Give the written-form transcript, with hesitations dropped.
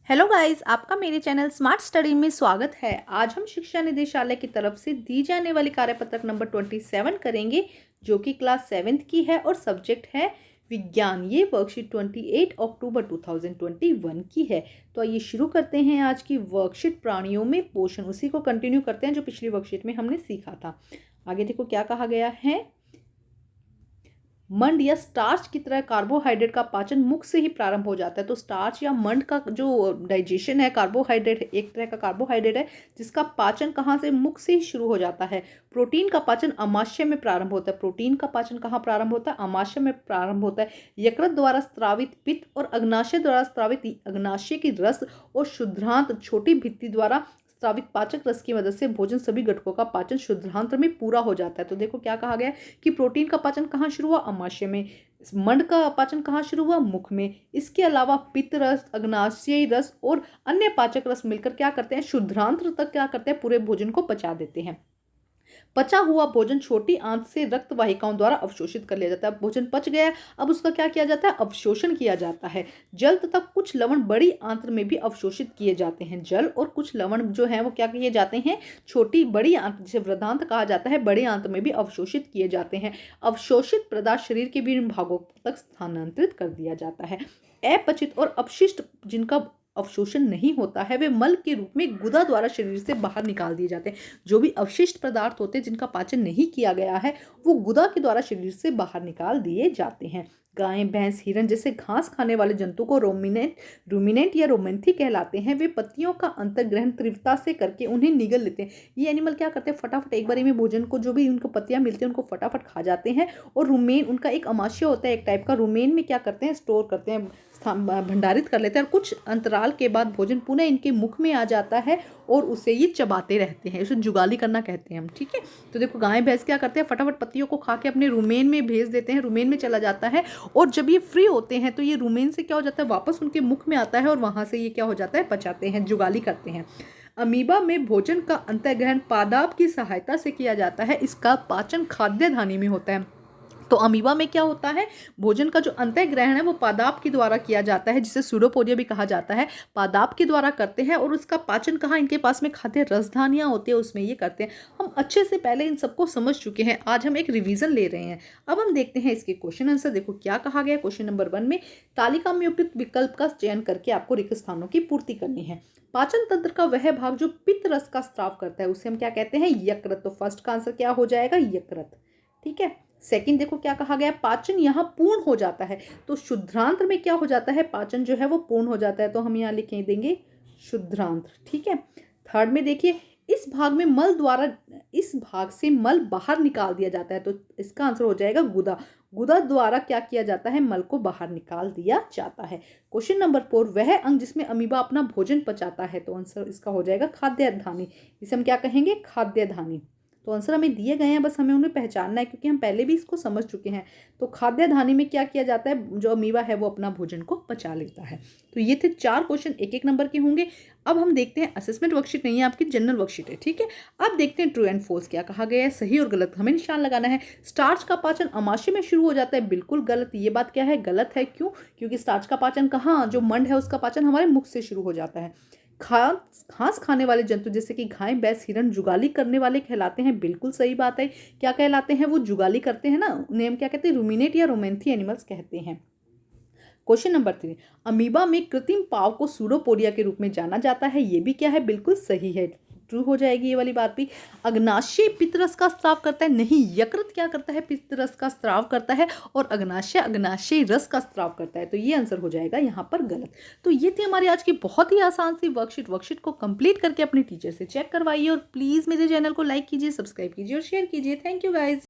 Hello guys, आपका मेरे channel smart study में स्वागत है। आज हम शिक्षा निदेशालय की तरफ से दी जाने वाली कार्यपत्रक नंबर 27 करेंगे, जो कि क्लास 7th की है और सब्जेक्ट है विज्ञान। ये वर्कशीट 28 अक्टूबर 2021 की है। तो आइए शुरू करते हैं आज की वर्कशीट। प्राणियों में पोषण, उसी को कंटिन्यू करते हैं जो पिछली वर्कशीट में हमने सीखा था। आगे देखो क्या कहा गया है। मंड या स्टार्च की तरह कार्बोहाइड्रेट का पाचन मुख से ही प्रारंभ हो जाता है। तो स्टार्च या मंड का जो डाइजेशन है, कार्बोहाइड्रेट है, एक तरह का कार्बोहाइड्रेट है जिसका पाचन कहाँ से, मुख से ही शुरू हो जाता है। प्रोटीन का पाचन अमाशय में प्रारंभ होता है। प्रोटीन का पाचन कहाँ प्रारंभ होता है? अमाशय में प्रारंभ होता है। यकृत द्वारा स्त्रावित पित्त और अग्नाशय द्वारा स्त्रावित अग्नाशय की रस और शुद्धांत छोटी भित्ति द्वारा स्रावित पाचक रस की मदद से भोजन सभी घटकों का पाचन शुद्धांत्र में पूरा हो जाता है। तो देखो क्या कहा गया कि प्रोटीन का पाचन कहाँ शुरू हुआ? अमाशय में। मंड का पाचन कहाँ शुरू हुआ? मुख में। इसके अलावा पित्त रस, अग्नाशयी रस और अन्य पाचक रस मिलकर क्या करते हैं? शुद्धांत्र तक क्या करते हैं? पूरे भोजन को पचा देते हैं। पचा हुआ भोजन छोटी आंत से रक्त वाहिकाओं द्वारा अवशोषित कर लिया जाता है। भोजन पच गया, अब उसका क्या किया जाता है? अवशोषण किया जाता है। जल तथा कुछ लवण बड़ी आंत्र में भी अवशोषित किए जाते हैं। जल और कुछ लवण जो है वो क्या किए जाते हैं? छोटी बड़ी आंत, जिसे वृद्धांत कहा जाता है, बड़ी आंत में भी अवशोषित किए जाते हैं। अवशोषित पदार्थ शरीर के विभिन्न भागों तक स्थानांतरित कर दिया जाता है। अपचित और अपशिष्ट जिनका अवशोषण नहीं होता है, वे मल के रूप में गुदा द्वारा शरीर से बाहर निकाल दिए जाते हैं। जो भी अवशिष्ट पदार्थ होते हैं जिनका पाचन नहीं किया गया है, वो गुदा के द्वारा शरीर से बाहर निकाल दिए जाते हैं। गाय, भैंस, हिरन जैसे घास खाने वाले जंतु को रूमिनेंट या रोमेंथी कहलाते हैं। वे पत्तियों का अंतर्ग्रहण तीव्रता से करके उन्हें निगल लेते हैं। ये एनिमल क्या करते हैं? फटाफट एक बारी में भोजन को, जो भी उनको पत्तियां मिलती हैं उनको फटाफट खा जाते हैं। और रुमेन, उनका एक अमाशय होता है एक टाइप का, रुमेन में क्या करते हैं? स्टोर करते हैं, भंडारित कर लेते हैं। और कुछ अंतराल के बाद भोजन पुनः इनके मुख में आ जाता है और उसे ये चबाते रहते हैं। उसे जुगाली करना कहते हैं हम, ठीक है। तो देखो गाय भैंस क्या करते हैं? फटाफट पत्तियों को खा के अपने रुमेन में भेज देते हैं, रुमेन में चला जाता है। और जब ये फ्री होते हैं तो ये रुमेन से क्या हो जाता है? वापस उनके मुख में आता है और वहां से ये क्या हो जाता है? पचाते हैं, जुगाली करते हैं। अमीबा में भोजन का अंतर्ग्रहण पादाप की सहायता से किया जाता है। इसका पाचन खाद्य धानी में होता है। तो अमीबा में क्या होता है? भोजन का जो अंतःग्रहण है वो पादाप के द्वारा किया जाता है, जिसे सूडोपोडिया भी कहा जाता है। पादाप के द्वारा करते हैं और उसका पाचन कहाँ? इनके पास में खाद्य रसधानियां होती है, उसमें ये करते हैं। हम अच्छे से पहले इन सबको समझ चुके हैं, आज हम एक रिवीजन ले रहे हैं। अब हम देखते हैं इसके क्वेश्चन आंसर। देखो क्या कहा गया क्वेश्चन नंबर 1 में। तालिका में उपयुक्त विकल्प का चयन करके आपको रिक्त स्थानों की पूर्ति करनी है। पाचन तंत्र का वह भाग जो पित्त रस का स्राव करता है उसे हम क्या कहते हैं? यकृत। तो फर्स्ट का आंसर क्या हो जाएगा? यकृत, ठीक है। सेकंड देखो क्या कहा गया, पाचन यहाँ पूर्ण हो जाता है। तो शुद्धांत्र में क्या हो जाता है? पाचन जो है वो पूर्ण हो जाता है, तो हम यहाँ लिख देंगे शुद्धांत्र, ठीक है। थर्ड में देखिए, इस भाग में मल द्वारा, इस भाग से मल बाहर निकाल दिया जाता है, तो इसका आंसर हो जाएगा गुदा। गुदा द्वारा क्या किया जाता है? मल को बाहर निकाल दिया जाता है। क्वेश्चन नंबर 4, वह अंग जिसमें अमीबा अपना भोजन पचाता है, तो आंसर इसका हो जाएगा खाद्य धानी। इसे हम क्या कहेंगे? खाद्य धानी। तो आंसर हमें दिए गए हैं, बस हमें उन्हें पहचानना है क्योंकि हम पहले भी इसको समझ चुके हैं। तो खाद्य धानी में क्या किया जाता है? जो अमीबा है वो अपना भोजन को पचा लेता है। तो ये थे 4 क्वेश्चन, एक एक नंबर के होंगे। अब हम देखते हैं, असेसमेंट वर्कशीट नहीं है आपकी, जनरल वर्कशीट है, ठीक है। अब देखते हैं ट्रू एंड फॉल्स क्या कहा गया है, सही और गलत हमें निशान लगाना है। स्टार्च का पाचन अमाशय में शुरू हो जाता है, बिल्कुल गलत। ये बात क्या है? गलत है। क्यों? क्योंकि स्टार्च का पाचन कहाँ, जो मंड है उसका पाचन हमारे मुख से शुरू हो जाता है। घास खाने वाले जंतु जैसे कि गाय, भैंस, हिरन जुगाली करने वाले कहलाते हैं, बिल्कुल सही बात है। क्या कहलाते हैं? वो जुगाली करते हैं ना, उन्हें हम क्या कहते हैं? रूमिनेट या रोमेंथी एनिमल्स कहते हैं। क्वेश्चन नंबर 3, अमीबा में कृत्रिम पाव को सूडोपोडिया के रूप में जाना जाता है, ये भी क्या है? बिल्कुल सही है, ट्रू हो जाएगी ये वाली बात भी। अग्नाशय पित्तरस का स्राव करता है, नहीं। यकृत क्या करता है? पित्तरस का स्राव करता है। और अग्नाशय अग्नाशय रस का स्राव करता है, तो ये आंसर हो जाएगा यहाँ पर गलत। तो ये थी हमारी आज की बहुत ही आसान सी वर्कशीट को कंप्लीट करके अपने टीचर से चेक करवाइए और प्लीज़ मेरे चैनल को लाइक कीजिए, सब्सक्राइब कीजिए और शेयर कीजिए। Thank you guys.